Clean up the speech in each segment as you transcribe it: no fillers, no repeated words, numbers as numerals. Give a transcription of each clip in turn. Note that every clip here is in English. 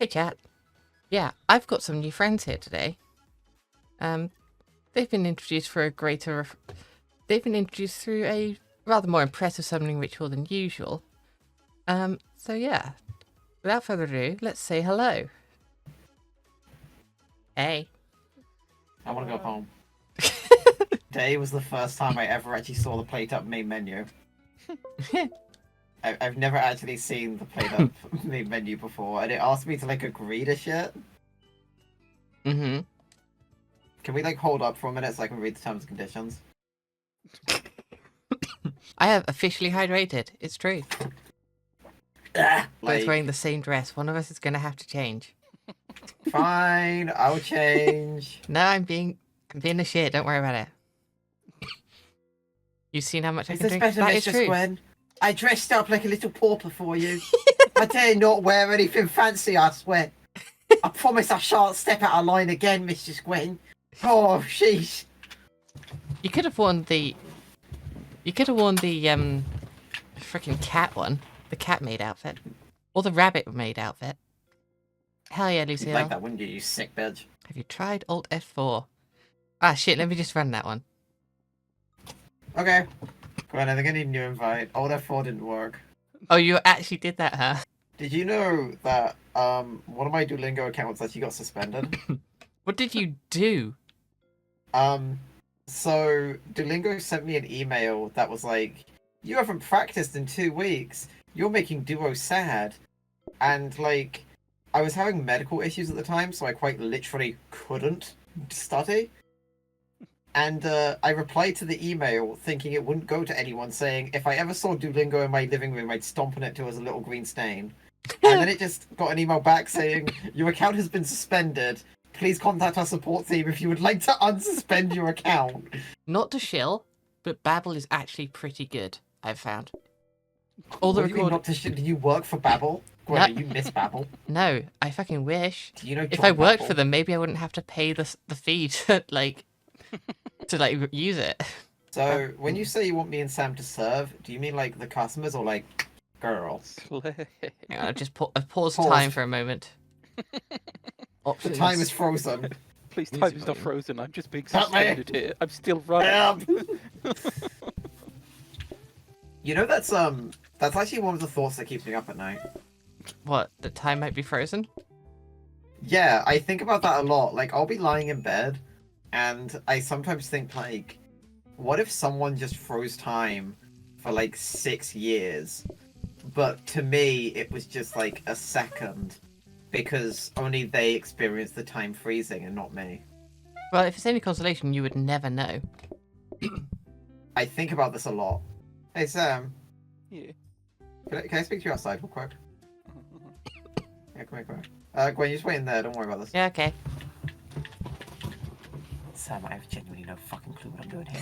Hey, chat. Yeah, I've got some new friends here today. They've been introduced for a greater... They've been introduced through a rather more impressive summoning ritual than usual. So yeah, without further ado, let's say hello. Hey. I want to go home. Today was the first time I ever actually saw the plate up main menu. I've never actually seen the plate up main menu before, and it asked me to like agree to shit. Mm-hmm. Can we like hold up for a minute so I can read the terms and conditions? I have officially hydrated. It's true. Both Like, wearing the same dress. One of us is going to have to change. fine, I'll change. No, I'm being a shit. Don't worry about it. You've seen how much I Is can this drink? better, That is Mistress true. Gwen? I dressed up like a little pauper for you. I dare not wear anything fancy, I swear. I promise I shan't step out of line again, Mistress Gwen. Oh, sheesh. You could have worn the... freaking cat one. The cat maid outfit. Or the rabbit maid outfit. Hell yeah, You'd Lucille. like that, wouldn't you, you sick bitch? Have you tried Alt F4? Ah, shit, let me just run that one. Okay. Gwen, I think I need a new invite. Alt F4 didn't work. Oh, you actually did that, huh? Did you know that one of my Duolingo accounts actually got suspended? What did you do? So Duolingo sent me an email that was like, you haven't practiced in 2 weeks. You're making Duo sad. And like, I was having medical issues at the time, so I quite literally couldn't study. And I replied to the email thinking it wouldn't go to anyone, saying if I ever saw Duolingo in my living room, I'd stomp on it till it was a little green stain. And then it just got an email back saying, your account has been suspended. Please contact our support team if you would like to unsuspend your account. Not to shill, but Babbel is actually pretty good, I've found. All the What do you mean not to do you work for Babbel? Gwen, No. you miss Babbel? No, I fucking wish. Do you know If John I worked Babbel? for them, maybe I wouldn't have to pay the fee to, use it. So, when you say you want me and Sam to serve, do you mean like the customers or like girls? Hang on, I've paused Paused. time for a moment. The Options. time is frozen. Please, Music time is not volume. frozen. I'm just being Help me. suspended here. I'm still running. You know that's actually one of the thoughts that keeps me up at night. What? The time might be frozen? Yeah, I think about that a lot. Like, I'll be lying in bed, and I sometimes think, like, what if someone just froze time for, like, 6 years? But to me, it was just, like, a second, because only they experienced the time freezing and not me. Well, if it's any consolation, you would never know. I think about this a lot. Hey, Sam, Yeah. can I speak to you outside real quick? Yeah, come here, come here. Gwen, you just wait in there, don't worry about this. Yeah, okay. Sam, I have genuinely no fucking clue what I'm doing here.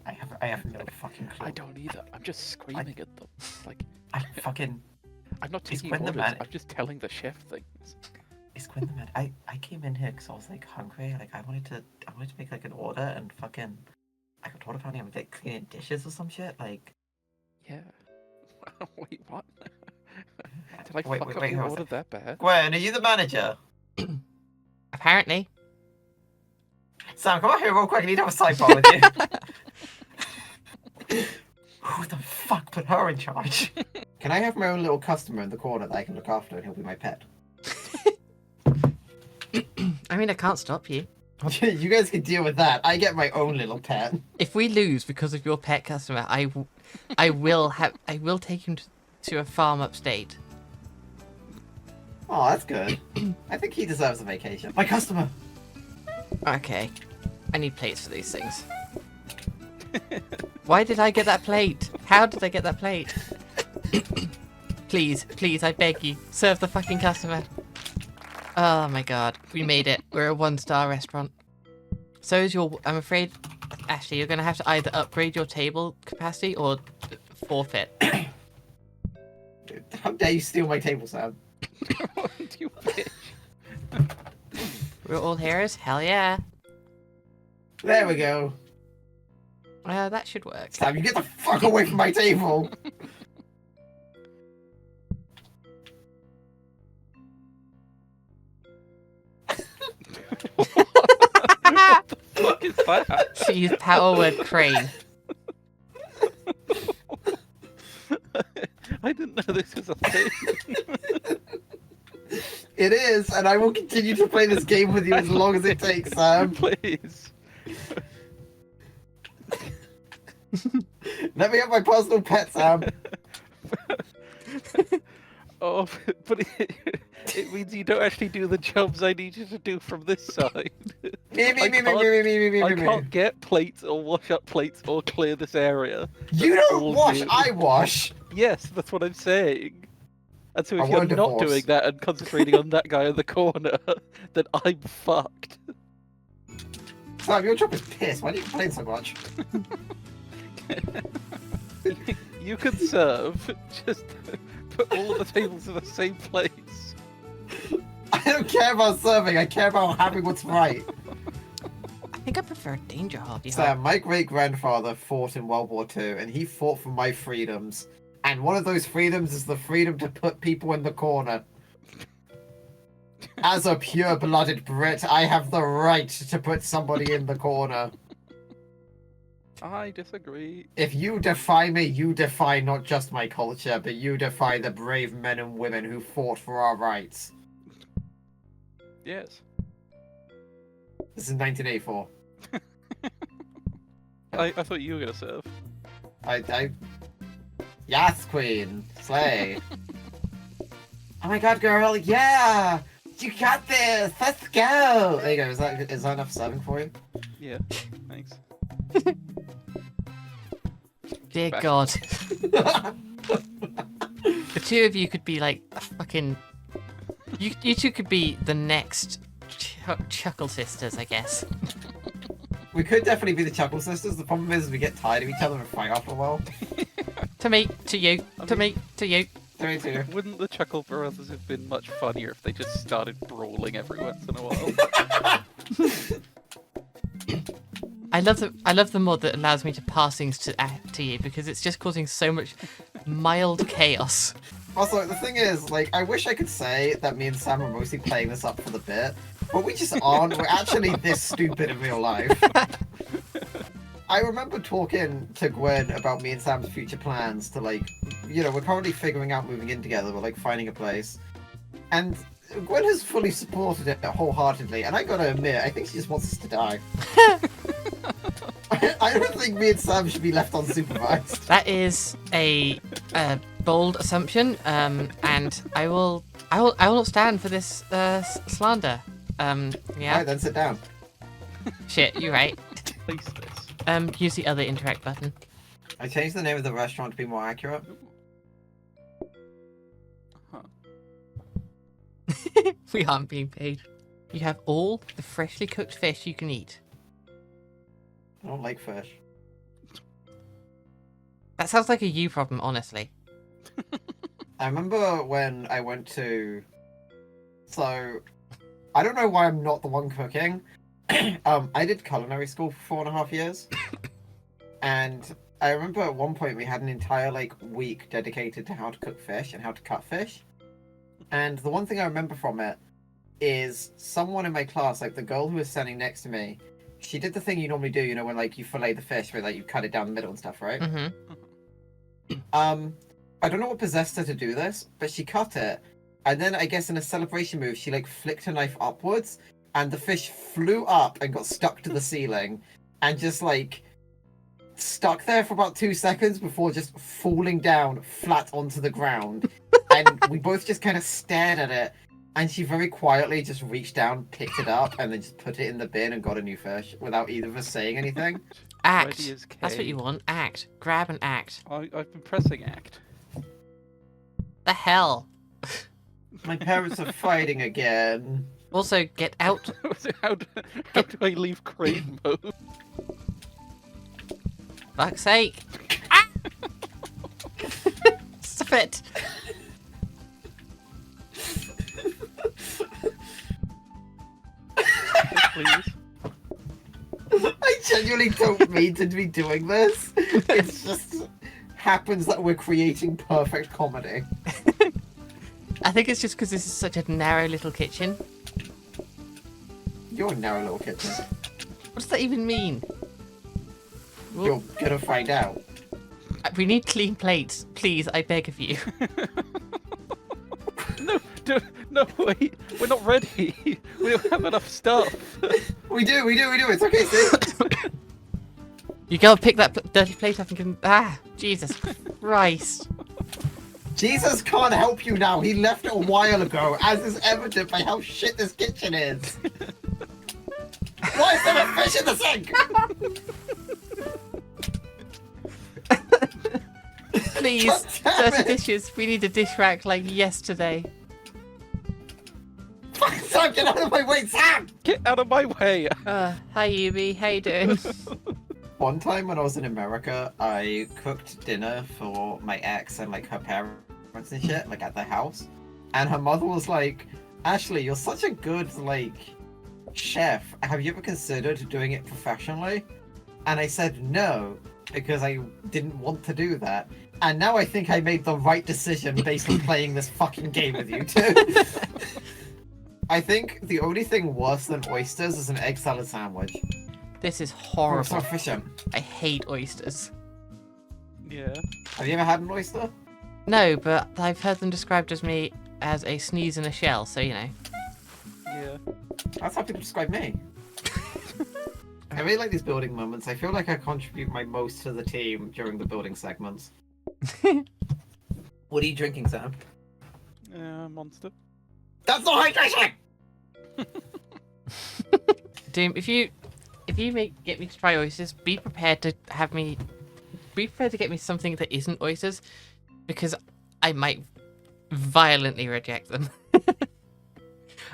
I have no fucking clue. I don't either. I'm just screaming at them. Like, I fucking... I'm not Is taking Gwen the orders. man- I'm just telling the chef things. Is Gwen the man? I came in here because I was like hungry. Like I wanted to make like an order and fucking... I got told apparently I'm like cleaning dishes or some shit. Like... Yeah. Wait, what? Did I Wait, fuck wait, up wait, your who was order it? that bad? Gwen, are you the manager? Apparently. Sam, come out here real quick. I need to have a sidebar with you. Who the fuck put her in charge? Can I have my own little customer in the corner that I can look after and he'll be my pet? I mean, I can't stop you. You guys can deal with that. I get my own little pet. If we lose because of your pet customer, I will take him to a farm upstate. Oh, that's good. I think he deserves a vacation. My customer! Okay. I need plates for these things. Why did I get that plate? How did I get that plate? Please, please, I beg you, serve the fucking customer. Oh my god, we made it. We're a 1-star restaurant. So is your... I'm afraid, Ashley, you're going to have to either upgrade your table capacity or forfeit. How dare you steal my table, Sam? You bitch. We're all heroes? Hell yeah. There we go. That should work. Sam, you get the fuck away from my table! that? She used power word crane. I didn't know this was a thing. It is, and I will continue to play this game with you as long as it takes, Sam. Please. Let me have my personal pet, Sam. Oh, but it means you don't actually do the jobs I need you to do from this side. Me, I can't get plates or wash up plates or clear this area. You That's don't all wash, you. I wash. Yes, that's what I'm saying. And so I if you're want a not divorce. doing that and concentrating on that guy in the corner, then I'm fucked. Sam, your job is piss. Why do you complain so much? You can serve, just put all of the tables in the same place. I don't care about serving. I care about having what's right. I think I prefer Danger Hobby. Sam, my great-grandfather fought in World War II, and he fought for my freedoms. And one of those freedoms is the freedom to put people in the corner. As a pure-blooded Brit, I have the right to put somebody in the corner. I disagree. If you defy me, you defy not just my culture, but you defy the brave men and women who fought for our rights. Yes. This is 1984. I thought you were gonna serve. Yes, Queen. Slay. Oh my god, girl, yeah! You got this! Let's go! There you go, is that enough serving for you? Yeah, thanks. Dear Back. God. The two of you could be like a fucking. You two could be the next Chuckle Sisters, I guess. We could definitely be the Chuckle Sisters. The problem is we get tired of each other and fight after a while. To me, to you, to me, to you. Me too. Wouldn't the Chuckle Brothers have been much funnier if they just started brawling every once in a while? I love the mod that allows me to pass things to you because it's just causing so much mild chaos. Also, the thing is, like, I wish I could say that me and Sam are mostly playing this up for the bit, but we just aren't. We're actually this stupid in real life. I remember talking to Gwen about me and Sam's future plans to, like, you know, we're currently figuring out moving in together, we're, like, finding a place. And Gwen has fully supported it wholeheartedly, and I gotta admit, I think she just wants us to die. I don't think me and Sam should be left unsupervised. That is a bold assumption, and I will not stand for this slander. Yeah. Alright, then sit down. Shit, you're right. Place this. Use the other interact button. I changed the name of the restaurant to be more accurate. We aren't being paid. You have all the freshly cooked fish you can eat. I don't like fish. That sounds like a you problem, honestly. I remember when I went to... So, I don't know why I'm not the one cooking. I did culinary school for 4.5 years. And I remember at one point we had an entire, like, week dedicated to how to cook fish and how to cut fish. And the one thing I remember from it is someone in my class, like the girl who was standing next to me, she did the thing you normally do, you know, when, like, you fillet the fish, where, like, you cut it down the middle and stuff, right? Mm-hmm. I don't know what possessed her to do this, but she cut it, and then I guess in a celebration move, she, like, flicked her knife upwards, and the fish flew up and got stuck to the ceiling, and just, like, stuck there for about 2 seconds before just falling down flat onto the ground. And we both just kind of stared at it, and she very quietly just reached down, picked it up, and then just put it in the bin and got a new fish without either of us saying anything. Act. Ready as That's what K. you want. Act. Grab and act. I've been pressing act. The hell? My parents are fighting again. Also, get out. So how do I leave crane mode? Fuck's sake. Ah! Stop it. Please. I genuinely don't mean to be doing this. It's just happens that we're creating perfect comedy. I think it's just because this is such a narrow little kitchen. You're a narrow little kitchen. What does that even mean? You're gonna find out. We need clean plates, please. I beg of you. No, wait. We're not ready. We don't have enough stuff. We do. It's okay, see? You gotta pick that dirty plate up and give him. Ah, Jesus Christ. Jesus can't help you now. He left it a while ago, as is evident by how shit this kitchen is. Why is there a fish in the sink? Please, God damn dirty it. dishes. We need a dish rack like yesterday. Sam, get out of my way, Sam! Get out of my way. Hi Yubi, how you doing? One time when I was in America, I cooked dinner for my ex and like her parents and shit, like at their house. And her mother was like, Ashley, you're such a good like chef. Have you ever considered doing it professionally? And I said no, because I didn't want to do that. And now I think I made the right decision based on playing this fucking game with you too. I think the only thing worse than oysters is an egg salad sandwich. This is Oh, so horrible. efficient. I hate oysters. Yeah. Have you ever had an oyster? No, but I've heard them described as me as a sneeze in a shell, so you know. Yeah. That's how people describe me. I really like these building moments. I feel like I contribute my most to the team during the building segments. What are you drinking, Sam? Monster. That's not hydration! Doom, if you get me to try oysters, be prepared to get me something that isn't oysters, because I might violently reject them.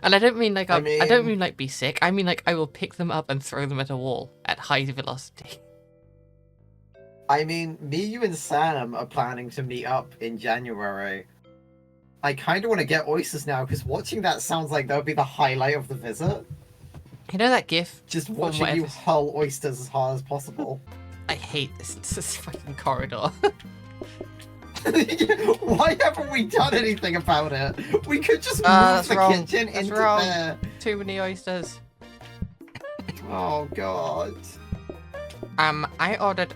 And I don't mean like I don't mean like be sick. I mean like I will pick them up and throw them at a wall at high velocity. I mean, me, you, and Sam are planning to meet up in January. I kind of want to get oysters now, because watching that sounds like that would be the highlight of the visit. You know that gif? Just From watching you whatever- hull oysters as hard as possible. I hate this fucking corridor. Why haven't we done anything about it? We could just move That's the wrong. kitchen That's into wrong. there. Too many oysters. Oh god. I ordered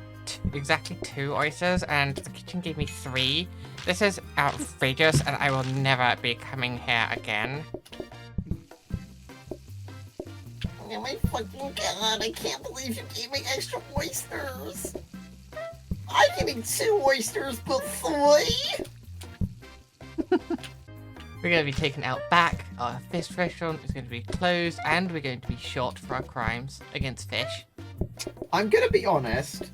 exactly 2 oysters, and the kitchen gave me 3. This is outrageous, and I will never be coming here again. Oh my fucking god, I can't believe you gave me extra oysters. I can eat 2 oysters, but 3? We're going to be taken out back. Our fish restaurant is going to be closed, and we're going to be shot for our crimes against fish. I'm gonna be honest.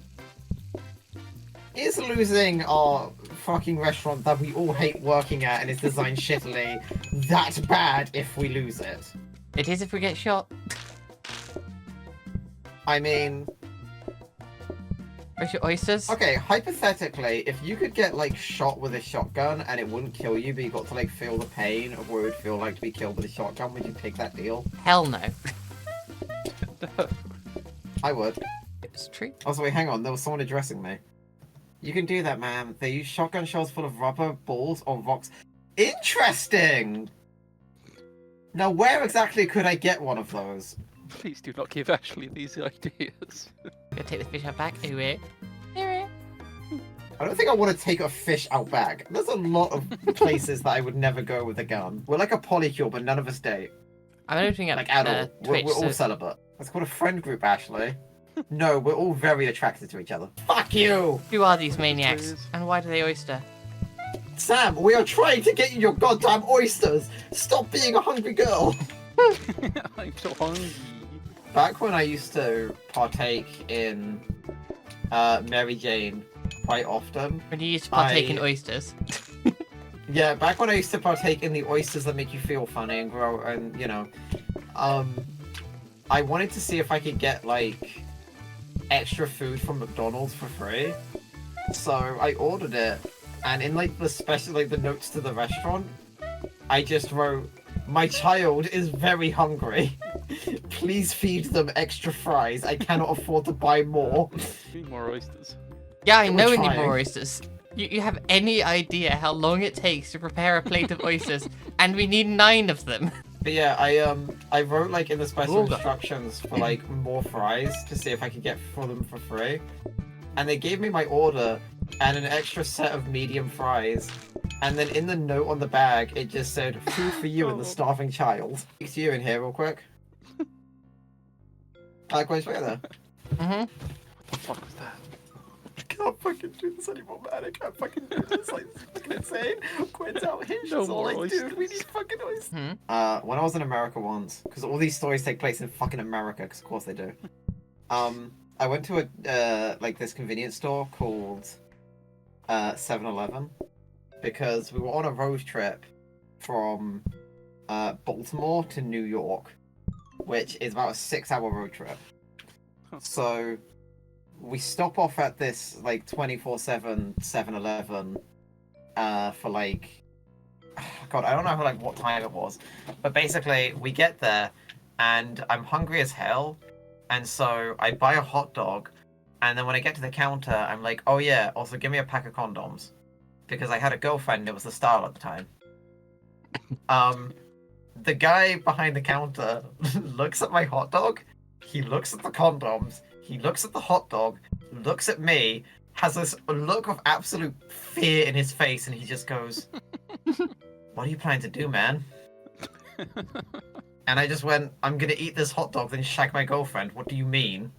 Is losing our fucking restaurant that we all hate working at and is designed shittily that bad if we lose it? It is if we get shot. I mean, Where's your oysters? okay, hypothetically, if you could get like shot with a shotgun and it wouldn't kill you, but you got to like feel the pain of what it would feel like to be killed with a shotgun, would you take that deal? Hell no. I would. It's true. Also, wait, hang on, there was someone addressing me. You can do that, ma'am. They use shotgun shells full of rubber balls or rocks. Interesting! Now, where exactly could I get one of those? Please do not give Ashley these ideas. Gonna take the fish out back. Ooh, I don't think I want to take a fish out back. There's a lot of places that I would never go with a gun. We're like a polycule, but none of us date. I'm opening up Like, at all. Twitch. We're all so- celibate. That's called a friend group, Ashley. No, we're all very attracted to each other. Fuck you! Who are these maniacs? Please. And why do they oyster? Sam, we are trying to get you your goddamn oysters! Stop being a hungry girl! I'm so hungry. Back when I used to partake in Mary Jane quite often. When you used to partake in I- oysters. Yeah, back when I used to partake in the oysters that make you feel funny and grow and, you know. I wanted to see if I could get, like, extra food from McDonald's for free. So I ordered it, and in, like, the special, like, the notes to the restaurant, I just wrote, "My child is very hungry. Please feed them extra fries. I cannot afford to buy more." Need more oysters. Yeah, I We're know we need trying. more oysters. You have any idea how long it takes to prepare a plate of oysters, and we need 9 of them. But yeah, I wrote like in the special Ooga. instructions for like more fries to see if I could get for them for free, and they gave me my order and an extra set of medium fries, and then in the note on the bag it just said food for you and the starving child. Speak to you in here real quick. Quite straight there. Mm-hmm. What the fuck was that? I can't fucking do this anymore, man. I can't fucking do this. Like, this is fucking insane. Quit out here. No That's all more I do. We oysters. need fucking oysters. Hmm. When I was in America once, because all these stories take place in fucking America, because of course they do. I went to a like this convenience store called 7-Eleven because we were on a road trip from Baltimore to New York, which is about a 6-hour road trip. So we stop off at this like 24/7 7-Eleven for like God, I don't know like what time it was, but basically we get there and I'm hungry as hell, and so I buy a hot dog, and then when I get to the counter, I'm like, oh yeah, also give me a pack of condoms, because I had a girlfriend. It was the style at the time. The guy behind the counter looks at my hot dog. He looks at the condoms. He looks at the hot dog. Looks at me. Has this look of absolute fear in his face, and he just goes, "What are you planning to do, man?" And I just went, "I'm gonna eat this hot dog, then shag my girlfriend. What do you mean?"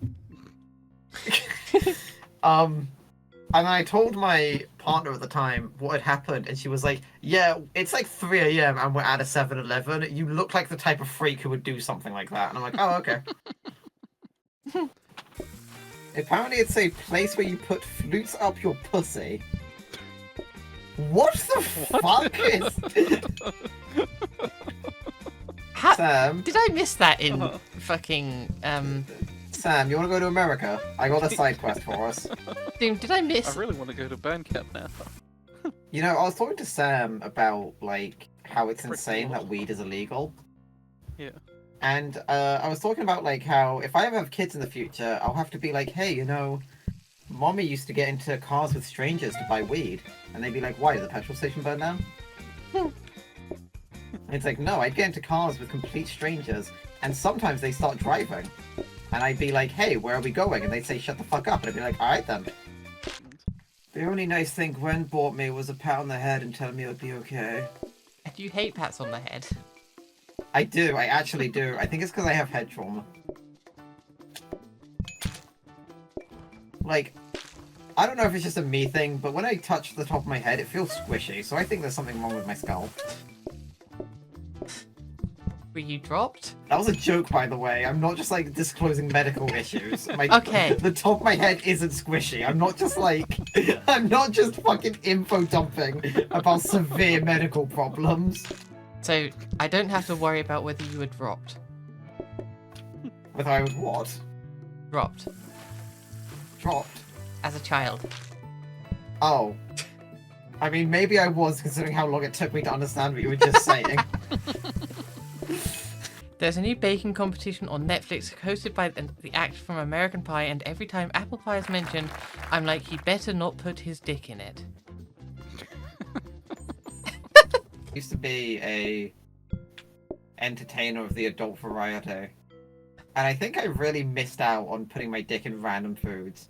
And I told my partner at the time what had happened, and she was like, "Yeah, it's like 3 a.m. and we're at a 7-Eleven. You look like the type of freak who would do something like that." And I'm like, "Oh, okay." Apparently, it's a place where you put flutes up your pussy. What the fuck is? How Sam, did I miss that in Uh-huh. fucking Sam, you want to go to America? I got a side quest for us. Doom? Did I miss? I really want to go to band camp now. You know, I was talking to Sam about like how it's Frick insane you. that weed is illegal. Yeah. And I was talking about like how if I ever have kids in the future, I'll have to be like, hey, you know, mommy used to get into cars with strangers to buy weed, and they'd be like, why did the petrol station burn down? And it's like, no, I'd get into cars with complete strangers, and sometimes they start driving, and I'd be like, hey, where are we going? And they'd say, shut the fuck up, and I'd be like, all right then. The only nice thing Gwen bought me was a pat on the head and telling me it would be okay. Do you hate pats on the head? I do, I actually do. I think it's because I have head trauma. Like, I don't know if it's just a me thing, but when I touch the top of my head, it feels squishy, so I think there's something wrong with my skull. Were you dropped? That was a joke, by the way. I'm not just, like, disclosing medical issues. Okay. The top of my head isn't squishy. I'm not just, like... I'm not just fucking info dumping about severe medical problems. So I don't have to worry about whether you were dropped. Whether I was what? Dropped Dropped. as a child. Oh. I mean, maybe I was, considering how long it took me to understand what you were just saying. There's a new baking competition on Netflix hosted by the actor from American Pie, and every time apple pie is mentioned, I'm like, he better not put his dick in it. Used to be a entertainer of the adult variety. And I think I really missed out on putting my dick in random foods.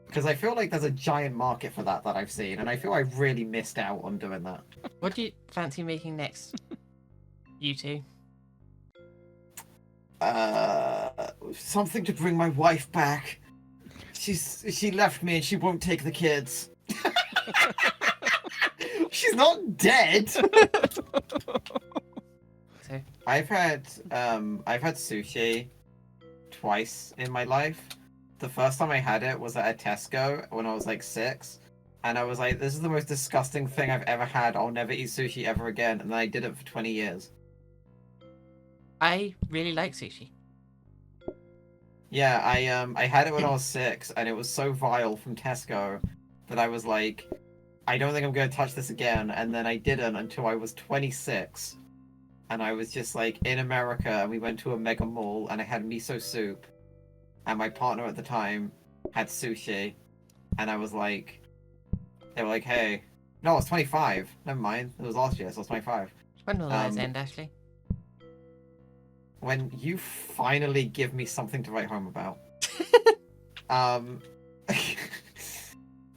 Because I feel like there's a giant market for that I've seen, and I feel I really missed out on doing that. What do you fancy making next? You two? Something to bring my wife back. She left me and she won't take the kids. She's not dead. So, I've had sushi twice in my life. The first time I had it was at a Tesco when I was like 6, and I was like, this is the most disgusting thing I've ever had. I'll never eat sushi ever again. And then I did it for 20 years. I really like sushi. Yeah, I had it when I was 6, and it was so vile from Tesco that I was like, I don't think I'm going to touch this again. And then I didn't until I was 26. And I was just like in America, and we went to a mega mall, and I had miso soup. And my partner at the time had sushi. And I was like, they were like, hey. No, I was 25. Never mind. It was last year, so I was 25. When will Um, those end, Ashley? when you finally give me something to write home about. um,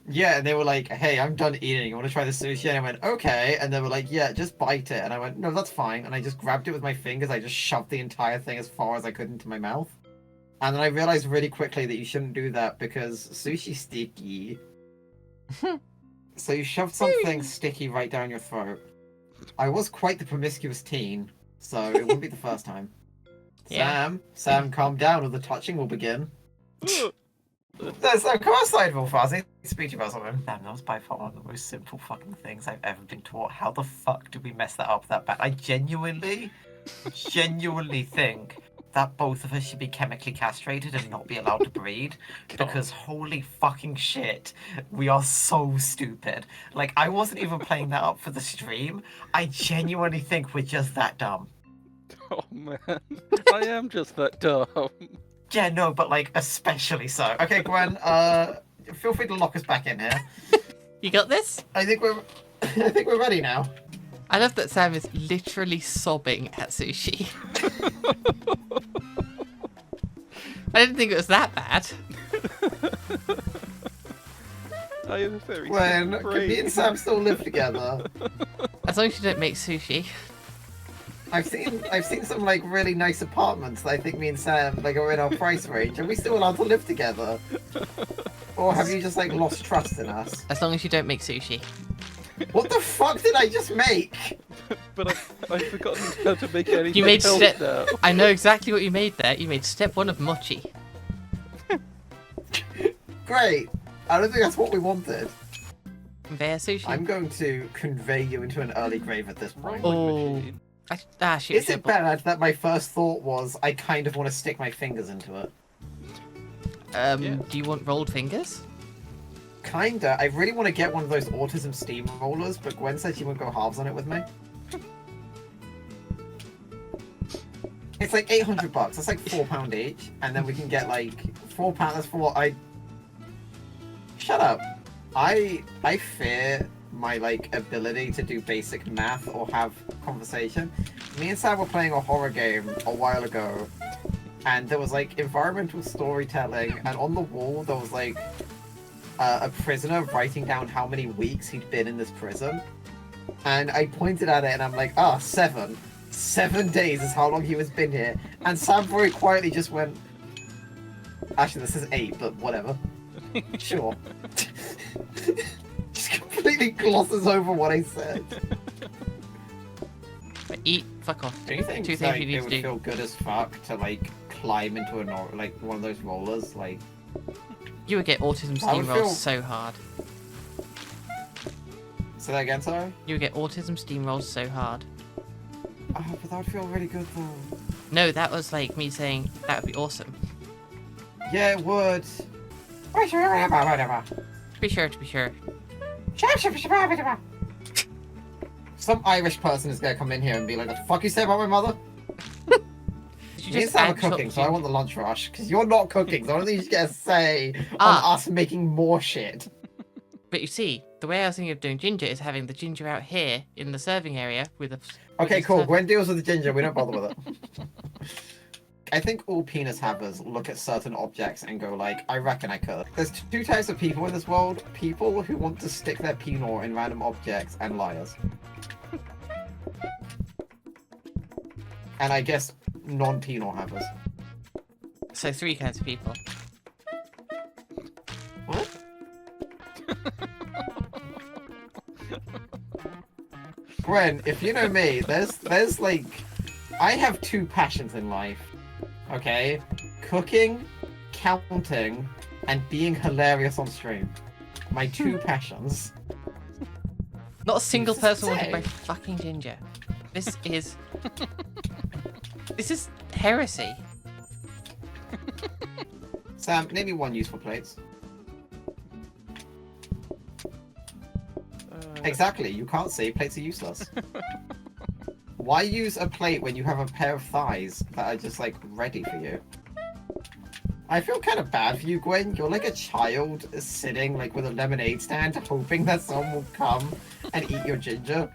yeah, and they were like, "Hey, I'm done eating. You want to try the sushi?" And I went, "Okay." And they were like, "Yeah, just bite it." And I went, "No, that's fine." And I just grabbed it with my fingers. I just shoved the entire thing as far as I could into my mouth. And then I realized really quickly that you shouldn't do that because sushi's sticky. So you shoved something sticky right down your throat. I was quite the promiscuous teen, so it wouldn't be the first time. Yeah. Sam, calm down or the touching will begin. There's no cross-side rule, Fuzzy. Speak about something. Damn, that was by far one of the most simple fucking things I've ever been taught. How the fuck did we mess that up that bad? I genuinely think that both of us should be chemically castrated and not be allowed to breed. Because holy fucking shit, we are so stupid. Like, I wasn't even playing that up for the stream. I genuinely think we're just that dumb. Oh man, I am just that dumb. Yeah, no, but like, especially so. Okay, Gwen, feel free to lock us back in here. You got this? I think we're ready now. I love that Sam is literally sobbing at sushi. I didn't think it was that bad. I am a very Gwen, simple can me brain. and Sam still live together? As long as you don't make sushi. I've seen some like really nice apartments that I think me and Sam like are in our price range. Are we still allowed to live together? Or have you just like lost trust in us? As long as you don't make sushi. What the fuck did I just make? But I've forgotten how to make anything You made else step. now. I know exactly what you made there. You made step 1 of mochi. Great. I don't think that's what we wanted. Conveyor sushi. I'm going to convey you into an early grave at this point. Oh. Shoot. Is it bad that my first thought was I kind of want to stick my fingers into it? Yeah. Do you want rolled fingers? Kinda. I really want to get one of those autism steamrollers, but Gwen said she wouldn't go halves on it with me. It's like $800. That's like £4 each, and then we can get like £4. That's for what I. Shut up. I fear my like ability to do basic math or have conversation. Me and Sam were playing a horror game a while ago, and there was like environmental storytelling, and on the wall there was like a prisoner writing down how many weeks he'd been in this prison. And I pointed at it and I'm like, 7. 7 days is how long he has been here. And Sam very quietly just went, actually this is 8, but whatever. Sure. Just completely glosses over what I said. But eat. Fuck off. Do you think Two things like, you need it to would do. feel good as fuck to like climb into like one of those rollers? Like, You would get autism I would steamrolls feel- so hard. say that again, sorry? You would get autism steamrolls so hard. Oh, but that would feel really good though. No, that was like me saying that would be awesome. Yeah, it would. To be sure. Some Irish person is gonna come in here and be like, "What the fuck you say about my mother?" Did you Me and just Sam are add chopped cooking, so I ginger? want the lunch rush. Because you're not cooking, so I don't think you should get a say Ah. on us making more shit. But you see, the way I was thinking of doing ginger is having the ginger out here in the serving area with a. Okay, cool. Gwen deals with the ginger. We don't bother with it. I think all penis havers look at certain objects and go like, I reckon I could. There's 2 types of people in this world. People who want to stick their penile in random objects and liars. And I guess non-penile havers. So 3 kinds of people. What? Gwen, if you know me, there's like, I have 2 passions in life. Okay? Cooking, counting, and being hilarious on stream. My 2 passions. Not a single Who's this person wanted say? my fucking ginger. This is. This is heresy. Sam, name me 1 useful plates. Exactly, you can't say plates are useless. Why use a plate when you have a pair of thighs that are just like ready for you? I feel kind of bad for you, Gwen. You're like a child sitting like with a lemonade stand hoping that someone will come and eat your ginger.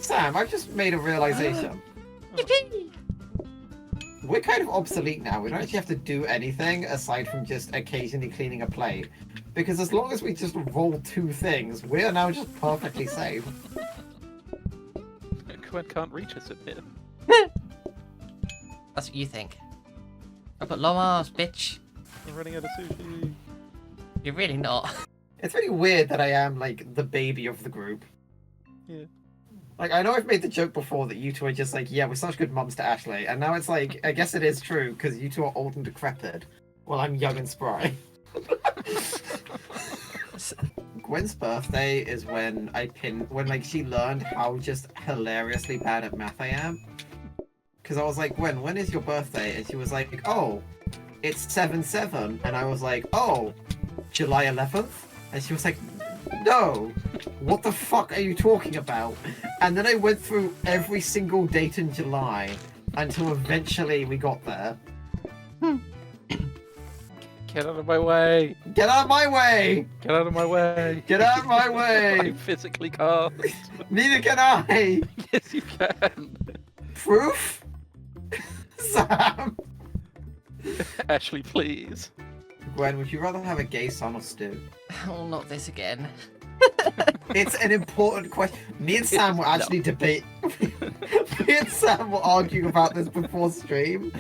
Sam, I've just made a realization. We're kind of obsolete now. We don't actually have to do anything aside from just occasionally cleaning a plate. Because as long as we just roll 2 things, we are now just perfectly safe. Gwen can't reach us in here. That's what you think. I've got long arms, bitch. We're running out of sushi. You're really not. It's really weird that I am, like, the baby of the group. Yeah. Like, I know I've made the joke before that you two are just like, yeah, we're such good mums to Ashley. And now it's like, I guess it is true, because you two are old and decrepit, while I'm young and spry. Gwen's birthday is when like, she learned how just hilariously bad at math I am. Because I was like, Gwen, when is your birthday? And she was like, oh, it's 7/7. And I was like, oh, July 11th? And she was like, no, what the fuck are you talking about? And then I went through every single date in July until eventually we got there. Get out of my way! Get out of my way! Get out of my way! Get out of my I way! physically can't. Neither can I! Yes, you can. Proof? Sam? Ashley, please. Gwen, would you rather have a gay son or Stu? Oh, not this again. It's an important question. Me and Sam will actually debate. Me and Sam were arguing about this before stream.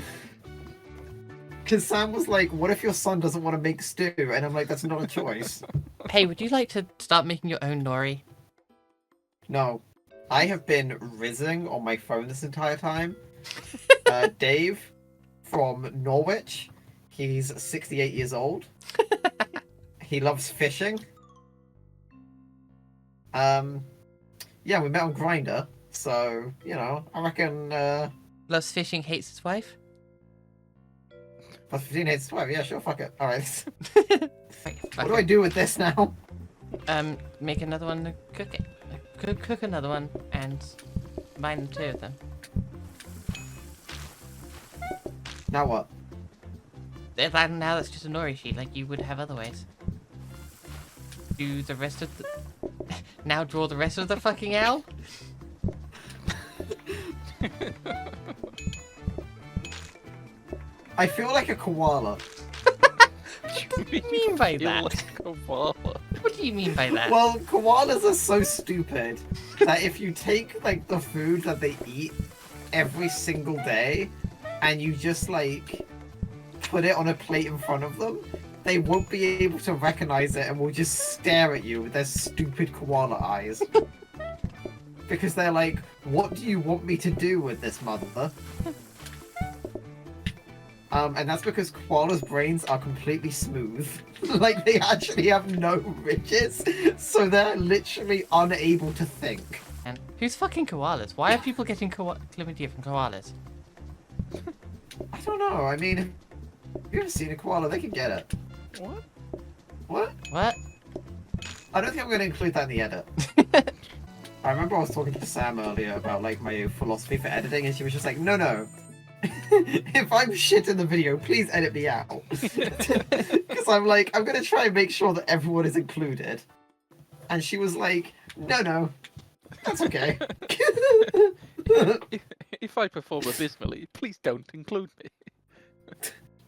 Because Sam was like, what if your son doesn't want to make stew? And I'm like, that's not a choice. Hey, would you like to start making your own nori? No. I have been rizzing on my phone this entire time. Dave from Norwich. He's 68 years old. He loves fishing. Yeah, we met on Grindr. So, you know, I reckon, Loves fishing, hates his wife? plus 15 hates 12. Yeah, sure, fuck it. Alright. Wait, What do I do with this now? Make another one and cook it. Cook another one and combine the 2 of them. Now what? Now that's just a nori sheet like you would have otherwise. Do the rest of the... Now draw the rest of the fucking L? I feel like a koala. What do you mean by that? What do you mean by that? Well, koalas are so stupid that if you take, like, the food that they eat every single day and you just, like, put it on a plate in front of them, they won't be able to recognize it and will just stare at you with their stupid koala eyes. Because they're like, what do you want me to do with this, mother? And that's because koalas' brains are completely smooth. Like, they actually have no ridges, so they're literally unable to think. And who's fucking koalas? Why are people getting chlamydia from koalas? I don't know, I mean, if you've ever seen a koala, they can get it. What? What? What? I don't think I'm going to include that in the edit. I remember I was talking to Sam earlier about, like, my philosophy for editing, and she was just like, no. If I'm shit in the video, please edit me out. Because I'm like, I'm going to try and make sure that everyone is included. And she was like, no, that's okay. If I perform abysmally, please don't include me.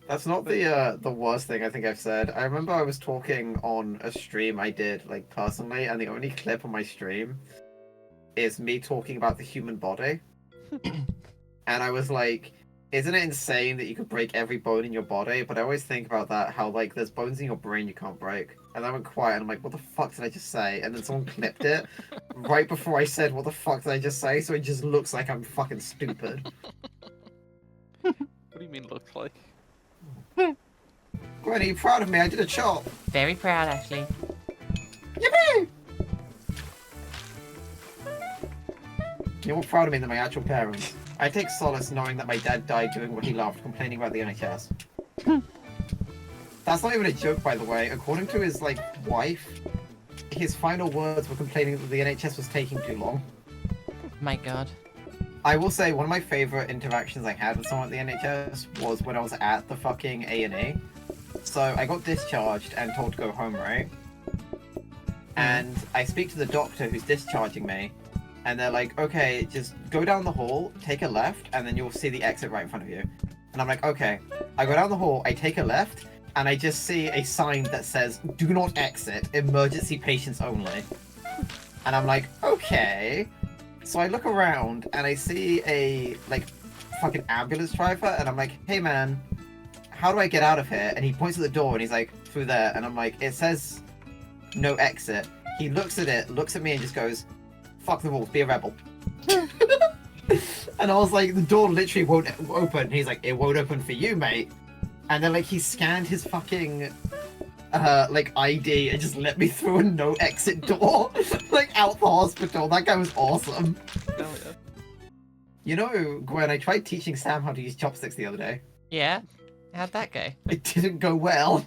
That's not the worst thing I think I've said. I remember I was talking on a stream I did, like, personally, and the only clip on my stream is me talking about the human body. And I was like, isn't it insane that you could break every bone in your body? But I always think about that, how, like, there's bones in your brain you can't break. And I went quiet, and I'm like, what the fuck did I just say? And then someone clipped it right before I said, what the fuck did I just say? So it just looks like I'm fucking stupid. What do you mean looks like? Gwen, are you proud of me? I did a chop. Very proud, Ashley. Yippee! You're more proud of me than my actual parents. I take solace knowing that my dad died doing what he loved, complaining about the NHS. That's not even a joke, by the way. According to his, like, wife, his final words were complaining that the NHS was taking too long. My god. I will say one of my favorite interactions I had with someone at the NHS was when I was at the fucking A&E. So I got discharged and told to go home, right? And I speak to the doctor who's discharging me, And they're like, okay, just go down the hall, take a left, and then you'll see the exit right in front of you. And I'm like, okay. I go down the hall, I take a left, and I just see a sign that says, do not exit, emergency patients only. And I'm like, okay. So I look around, and I see a, like, fucking ambulance driver, and I'm like, hey man, how do I get out of here? And he points at the door, and he's like, through there. And I'm like, it says no exit. He looks at it, looks at me, and just goes, fuck the rules, be a rebel. And I was like, the door literally won't open. And he's like, it won't open for you, mate. And then, like, he scanned his fucking, like, ID and just let me through a no exit door, like, out the hospital. That guy was awesome. Hell yeah. You know, Gwen, I tried teaching Sam how to use chopsticks the other day. Yeah? How'd that go? It didn't go well.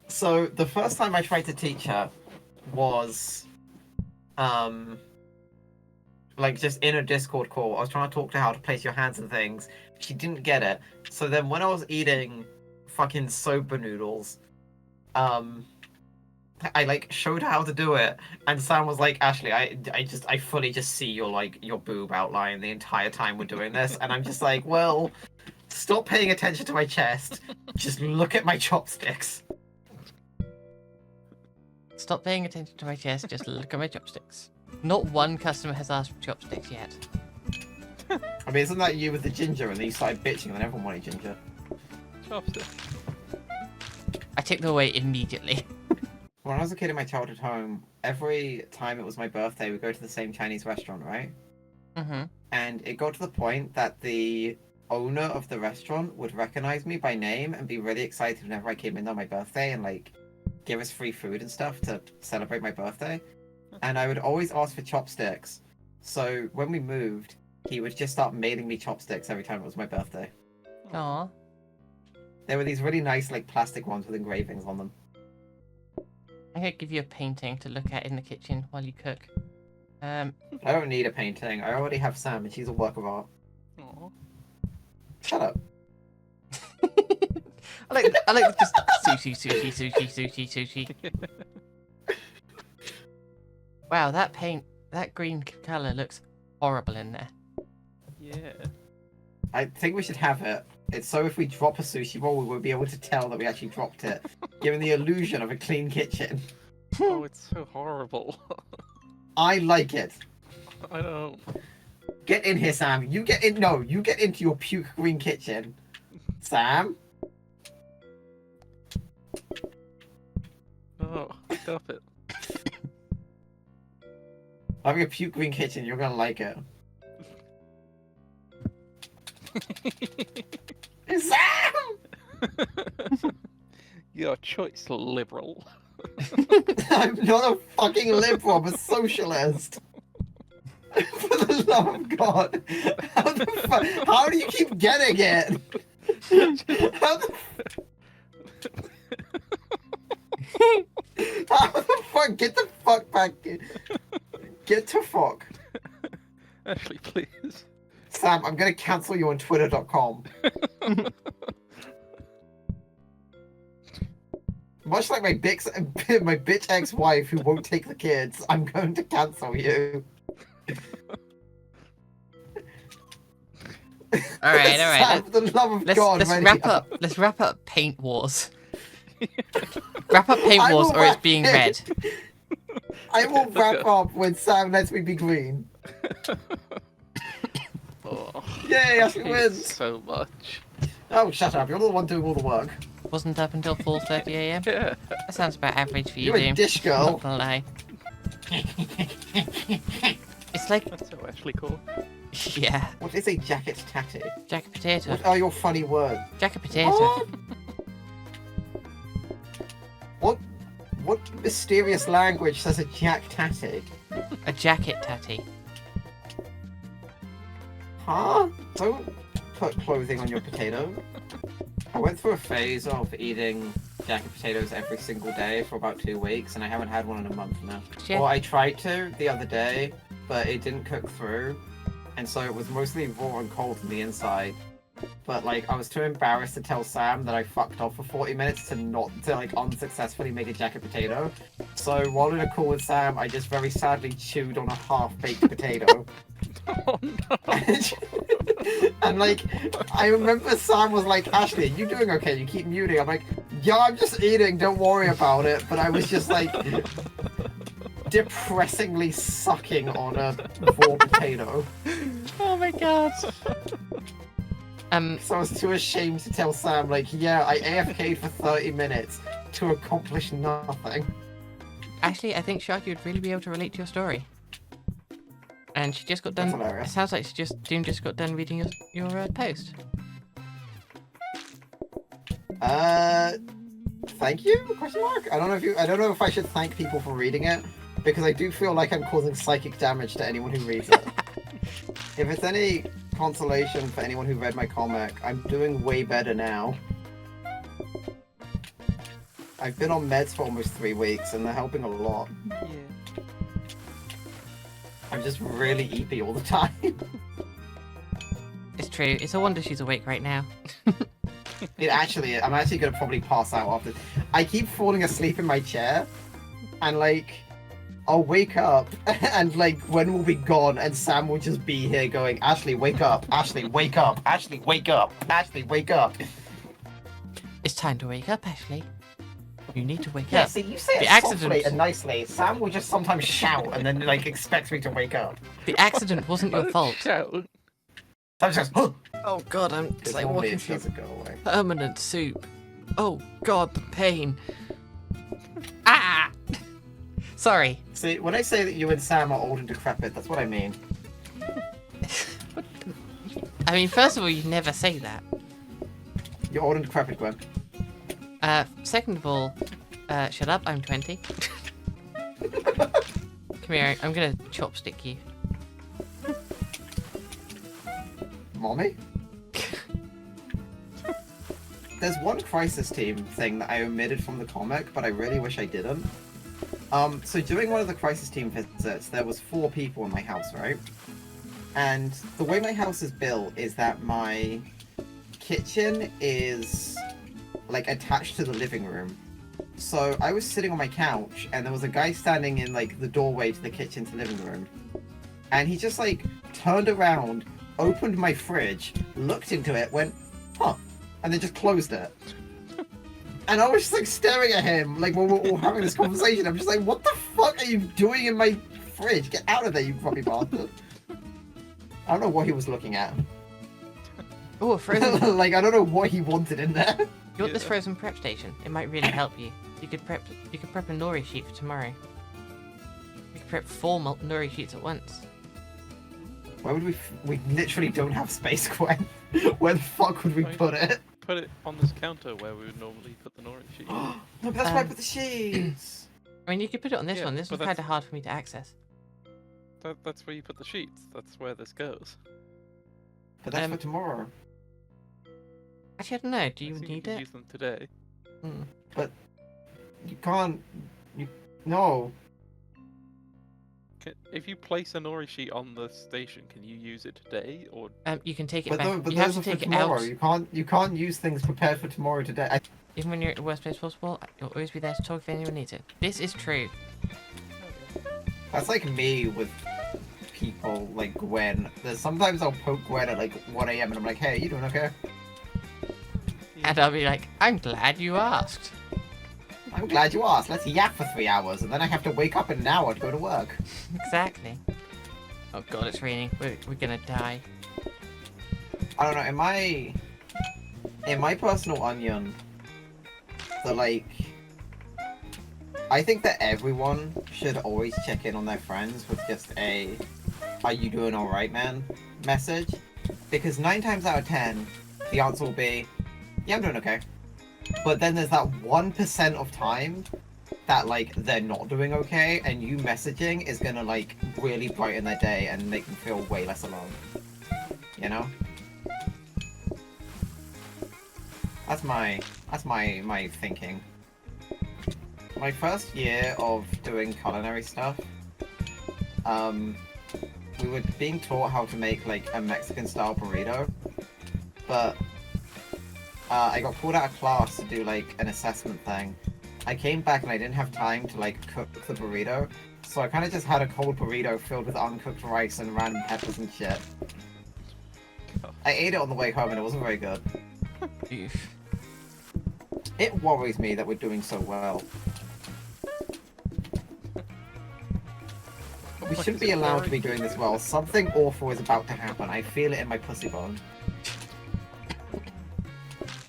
So, the first time I tried to teach her was, like, just in a Discord call. I was trying to talk to her how to place your hands and things. She didn't get it. So then when I was eating fucking soba noodles, I like showed her how to do it, and Sam was like, Ashley, I fully just see your, like, your boob outline the entire time we're doing this. And I'm just like, well, stop paying attention to my chest. Just look at my chopsticks. Stop paying attention to my chest, just look at my chopsticks. Not one customer has asked for chopsticks yet. I mean, isn't that you with the ginger, and then you started bitching and everyone wanted ginger? Chopstick. I took them away immediately. When I was a kid in my childhood home, every time it was my birthday, we'd go to the same Chinese restaurant, right? Mm-hmm. And it got to the point that the owner of the restaurant would recognize me by name and be really excited whenever I came in on my birthday and, like, give us free food and stuff to celebrate my birthday. And I would always ask for chopsticks. So when we moved, he would just start mailing me chopsticks every time it was my birthday. Aw. There were these really nice, like, plastic ones with engravings on them. I'm gonna give you a painting to look at in the kitchen while you cook. I don't need a painting. I already have Sam, and she's a work of art. Aw. Shut up. I like just sushi. Wow, that green color looks horrible in there. Yeah. I think we should have it. It's so if we drop a sushi roll, we won't be able to tell that we actually dropped it, giving the illusion of a clean kitchen. Oh, it's so horrible. I like it. I don't. Get in here, Sam. You get in. No, you get into your puke green kitchen. Sam? Oh, stop it. Having a puke green kitchen, you're gonna like it. Sam! Your choice, liberal. I'm not a fucking liberal, I'm a socialist. For the love of God. How do you keep getting it? How the fuck? Get the fuck back. Get to fuck. Ashley, please. Sam, I'm gonna cancel you on twitter.com. Much like my bitch ex-wife who won't take the kids, I'm going to cancel you. All right. Sam, for the love of God, Let's wrap up Paint Wars. Wrap up Paint I Wars, will or it's wrap being it. read. I will wrap up when Sam lets me be green. Oh, Yay, Ashley I hate wins. so much. Oh, shut up! You're the one doing all the work. Wasn't up until 4:30 a.m. Yeah. That sounds about average for you, You're a Doom. dish girl. Not gonna lie. It's like, That's so Ashley cool. yeah, What is a jacket tatty? jacket potato. What are your funny words? Jacket potato. What mysterious language says a jack tatty? A jacket tatty. Huh? Don't put clothing on your potato. I went through a phase of eating jacket potatoes every single day for about 2 weeks, and I haven't had one in a month now. Shit. Well, I tried to the other day, but it didn't cook through, and so it was mostly raw and cold from the inside. but like I was too embarrassed to tell Sam that I fucked off for 40 minutes to like unsuccessfully make a jacket potato. So while in a call with Sam, I just very sadly chewed on a half-baked potato. Oh no. And like, I remember Sam was like, Ashley, you doing okay? You keep muting. I'm like, yeah, I'm just eating. Don't worry about it. But I was just like depressingly sucking on a raw potato. Oh my god. So I was too ashamed to tell Sam, like, yeah, I AFK'd for 30 minutes to accomplish nothing. Actually, I think Sharky would really be able to relate to your story. And she just got That's done. It hilarious. sounds like Doom just got done reading your post. Thank you? Question mark? I don't know if I should thank people for reading it, because I do feel like I'm causing psychic damage to anyone who reads it. If it's any consolation for anyone who read my comic, I'm doing way better now. I've been on meds for almost 3 weeks, and they're helping a lot. Yeah. I'm just really eepy all the time. It's true. It's a wonder she's awake right now. I'm actually gonna probably pass out after. I keep falling asleep in my chair, and like, I'll wake up, and like, Gwen will be gone, and Sam will just be here going, Ashley, wake up! Ashley, wake up! Ashley, wake up! Ashley, wake up! It's time to wake up, Ashley. You need to wake Yeah, up. see, you say The it accident- softly and nicely. Sam will just sometimes shout, and then like expects me to wake up. The accident wasn't your fault. Shout. Sam just goes, Oh god, I'm It's like normally walking it through doesn't go away. permanent soup. Oh god, the pain. Ah! Sorry. See, when I say that you and Sam are old and decrepit, that's what I mean. I mean, first of all, you never say that. You're old and decrepit, Gwen. Second of all, shut up, I'm 20. Come here, I'm gonna chopstick you. Mommy? There's one Crisis Team thing that I omitted from the comic, but I really wish I didn't. So during one of the Crisis Team visits, there was 4 people in my house, right? And the way my house is built is that my kitchen is like attached to the living room. So I was sitting on my couch, and there was a guy standing in like the doorway to the kitchen to the living room. And he just like turned around, opened my fridge, looked into it, went, huh, and then just closed it. And I was just like staring at him, like when we're all having this conversation. I'm just like, what the fuck are you doing in my fridge? Get out of there, you fucking bastard. I don't know what he was looking at. Oh, a frozen. Like, I don't know what he wanted in there. You want this Yeah. frozen prep station? It might really help you. You could prep a nori sheet for tomorrow. You could prep 4 nori sheets at once. Where would we literally don't have space, Gwen. Where the fuck would we Right. put it? Put it on this counter where we would normally put the nori sheet. No, but that's where I Um, put the sheets. I mean, you could put it on this Yeah, one. This but one's kind that's- of hard for me to access. That's where you put the sheets. That's where this goes. But that's um, for tomorrow. Actually, I don't know. Do you I assume need can it? Use them today. You can't. No. If you place a nori sheet on the station, can you use it today? Or You can take it But, back. but You have those to are for take it tomorrow. out. You can't use things prepared for tomorrow today. Even when you're at the worst place possible, you'll always be there to talk if anyone needs it. This is true. That's like me with people like Gwen. Sometimes I'll poke Gwen at like 1 AM and I'm like, hey, you doing okay? And I'll be like, I'm glad you asked. I'm glad you asked. Let's yap for 3 hours and then I have to wake up in an hour to go to work. Exactly. Oh god, it's raining. We're gonna die. I don't know, in my personal onion, I think that everyone should always check in on their friends with just a "Are you doing all right, man?" message, because 9 times out of 10, the answer will be, "Yeah, I'm doing okay." But then there's that 1% of time that like they're not doing okay, and you messaging is gonna like really brighten their day and make them feel way less alone. You know? That's my thinking. My first year of doing culinary stuff, we were being taught how to make like a Mexican style burrito, but I got called out of class to do like an assessment thing. I came back and I didn't have time to like cook the burrito, so I kind of just had a cold burrito filled with uncooked rice and random peppers and shit. I ate it on the way home and it wasn't very good. Oof. It worries me that we're doing so well. We shouldn't be allowed to be doing this well. Something awful is about to happen. I feel it in my pussy bone.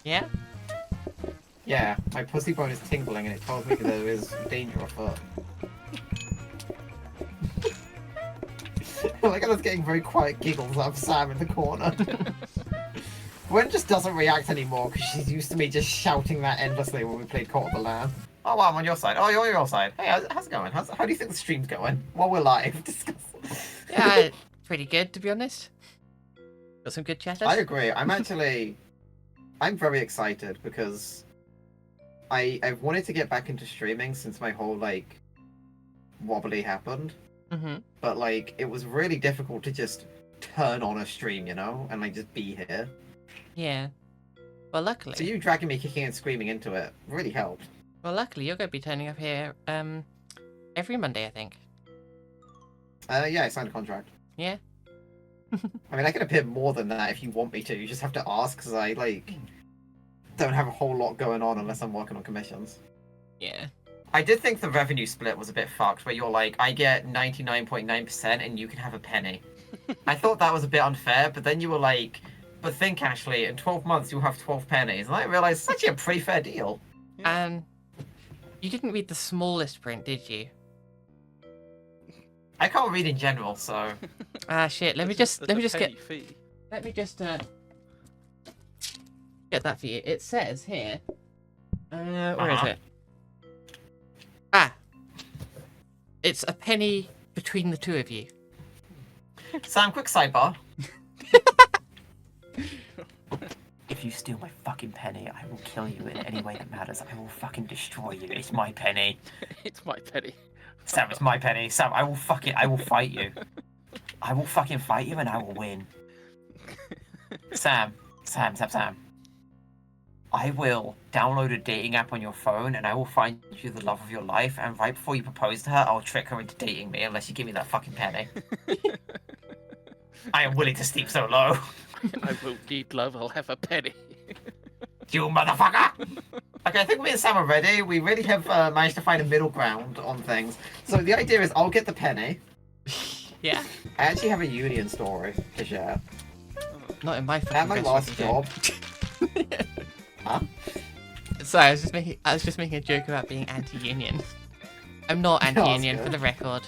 Yeah? Yeah, my pussy bone is tingling and it tells me that there is danger afoot. Like, I was getting very quiet giggles out of Sam in the corner. Gwen just doesn't react anymore because she's used to me just shouting that endlessly when we played Cult of the Lamb. Oh, wow, I'm on your side. Oh, you're on your side. Hey, how's it going? How do you think the stream's going? While we're live, discuss. Yeah, pretty good, to be honest. Got some good chatters. I agree. I'm very excited because I've wanted to get back into streaming since my whole, like, wobbly happened. Mm-hmm. But, like, it was really difficult to just turn on a stream, you know? And, like, just be here. Yeah. Well, luckily. So you dragging me kicking and screaming into it really helped. Well, luckily, you're going to be turning up here every Monday, I think. Yeah, I signed a contract. Yeah. I mean, I can appear more than that if you want me to. You just have to ask, because I, like, don't have a whole lot going on unless I'm working on commissions. Yeah. I did think the revenue split was a bit fucked, where you're like, I get 99.9% and you can have a penny. I thought that was a bit unfair, but then you were like, but think, Ashley, in 12 months you'll have 12 pennies. And I realized it's actually a pretty fair deal. And you didn't read the smallest print, did you? I can't read in general, so... Ah, shit. Let me just get get that for you. It says here. Where is it? Ah. It's a penny between the two of you. Sam, quick sidebar. If you steal my fucking penny, I will kill you in any way that matters. I will fucking destroy you. It's my penny. It's my penny. Sam, it's my penny. Sam, I will fight you. I will fucking fight you and I will win. Sam. I will download a dating app on your phone and I will find you the love of your life, and right before you propose to her, I'll trick her into dating me unless you give me that fucking penny. I am willing to stoop so low. I will need love, I'll have a penny. You motherfucker! Okay, I think me and Sam are ready. We really have managed to find a middle ground on things. So the idea is I'll get the penny. Yeah. I actually have a union story to share. Not in my fucking At my last restaurant, job... Huh? Sorry, I was just making a joke about being anti-union. I'm not anti-union, good. for the record.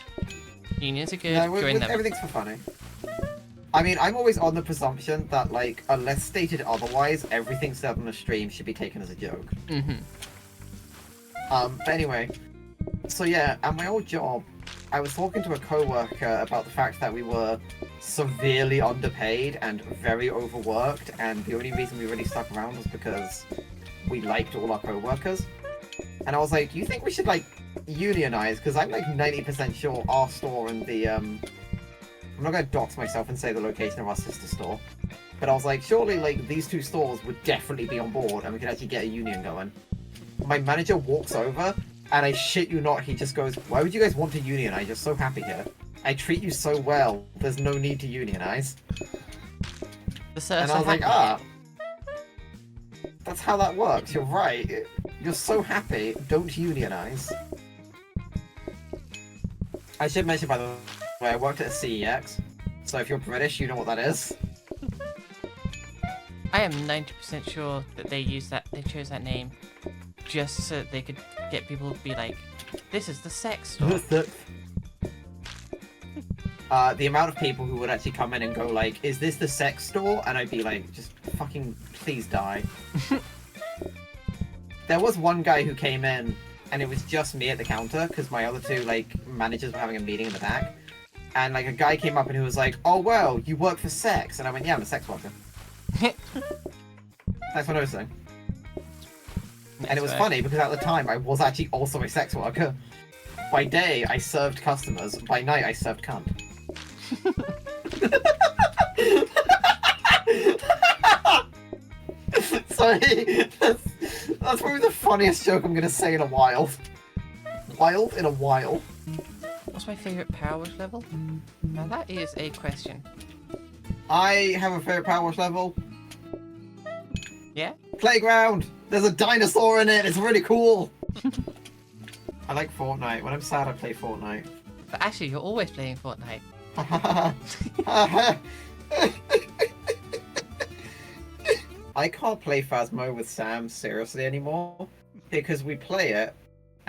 Unions are good. No, Join them. everything's for funny. I mean, I'm always on the presumption that, like, unless stated otherwise, everything said on the stream should be taken as a joke. Mm-hmm. But anyway, so yeah, at my old job, I was talking to a coworker about the fact that we were severely underpaid and very overworked, and the only reason we really stuck around was because we liked all our coworkers. And I was like, do you think we should, like, unionize? Because I'm, like, 90% sure our store and the, I'm not going to dox myself and say the location of our sister store. But I was like, surely, like, these two stores would definitely be on board and we could actually get a union going. My manager walks over, and I shit you not, he just goes, why would you guys want to unionize? You're so happy here. I treat you so well, there's no need to unionize. And I was like, that's how that works, you're right. You're so happy, don't unionize. I should mention, by the way, I worked at a CEX, so if you're British, you know what that is. I am 90% sure that they chose that name just so that they could get people to be like, this is the sex store. The amount of people who would actually come in and go like, is this the sex store? And I'd be like, just fucking please die. There was one guy who came in, and it was just me at the counter, because my other two, like, managers were having a meeting in the back. And, like, a guy came up and he was like, oh, well, you work for sex? And I went, yeah, I'm a sex worker. That's what I was saying. And it was funny, because at the time, I was actually also a sex worker. By day, I served customers. By night, I served cunt. Sorry. That's probably the funniest joke I'm gonna say in a while. Wild in a while. What's my favorite Power Wash level? Now that is a question. I have a favorite Power Wash level. Yeah? Playground! There's a dinosaur in it! It's really cool! I like Fortnite. When I'm sad, I play Fortnite. But actually, you're always playing Fortnite. I can't play Phasmo with Sam seriously anymore because we play it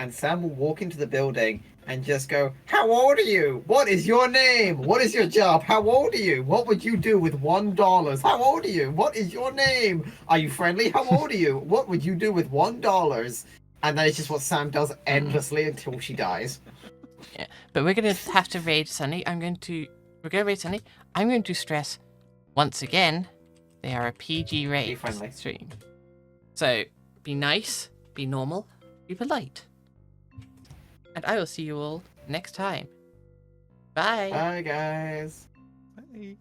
and Sam will walk into the building and just go, "How old are you? What is your name? What is your job? How old are you? What would you do with $1? How old are you? What is your name? Are you friendly? How old are you? What would you do with $1?" And that is just what Sam does endlessly until she dies. Yeah. But we're gonna have to raid Sunny. We're gonna raid Sunny. I'm going to stress once again, they are a PG raid friendly. stream. So be nice, be normal, be polite. And I will see you all next time. Bye. Bye, guys. Bye.